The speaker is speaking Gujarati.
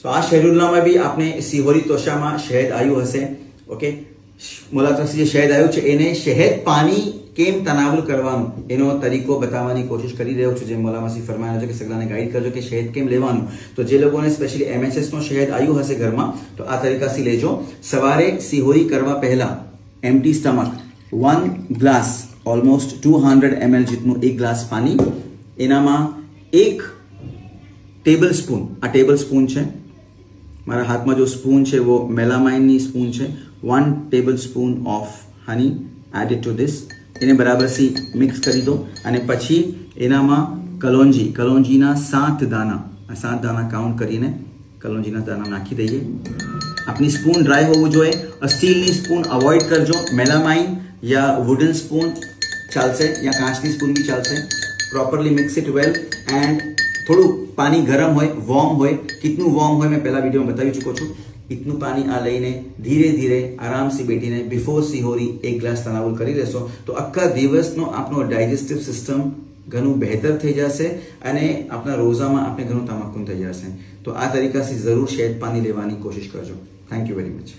સો આ શેડ્યુલનામાં બી આપણે સિહોરી તોશામાં શહેદ આવ્યું હશે. ઓકે, મોલાતરફથી જે શહેદ આવ્યું છે એને શહેદ પાણી કેમ તનાવલ કરવાનું એનો તરીકો બતાવવાની કોશિશ કરી રહ્યો છું. જે મોલામાસી ફરમાયો છે કે સગલાને ગાઈડ કરજો કે શહેદ કેમ લેવાનું. તો જે લોકોને સ્પેશિયલી MHS નો શહેદ આવ્યું હશે ઘરમાં તો આ તરીકાથી લેજો. સવારે સિહોરી કરવા પહેલા empty stomach 1 glass almost 200 ml જેટલું એક ગ્લાસ પાણી, એનામાં 1 ટેબલ સ્પૂન, આ ટેબલ સ્પૂન છે મારા હાથમાં જો સ્પૂન છે वो મેલામાઇનની સ્પૂન છે, 1 table spoon of honey added to this. એને બરાબરથી મિક્સ કરી દો અને પછી એનામાં કલોંજીના 7 દાના, આ 7 દાના કાઉન્ટ કરીને કલોંજીના દાના નાખી દઈએ. આપની સ્પૂન ડ્રાય હોવું જોઈએ. સ્ટીલની સ્પૂન અવોઇડ કરજો. મેલામાઇન યા વુડન સ્પૂન ચાલશે યા કાચની સ્પૂન બી ચાલશે. Properly mix it well and થોડું પાણી ગરમ હોય, વોર્મ હોય. કેટલું વોર્મ હોય મેં પહેલા વિડીયોમાં બતાવી ચૂકો છું. એટલું પાણી આ લઈને ધીરે ધીરે આરામથી બેઠીને બિફોર સિહોરી 1 ગ્લાસ તનાવલ કરી લેશો તો આખા દિવસનો આપણો ડાયજેસ્ટિવ સિસ્ટમ ઘણું બહેતર થઈ જશે અને આપણા રોજામાં આપણે ઘણું તમક્કુન થઈ જશે. તો આ તરીકાથી જરૂર શહેદ પાણી લેવાની કોશિશ કરજો. Thank you very much.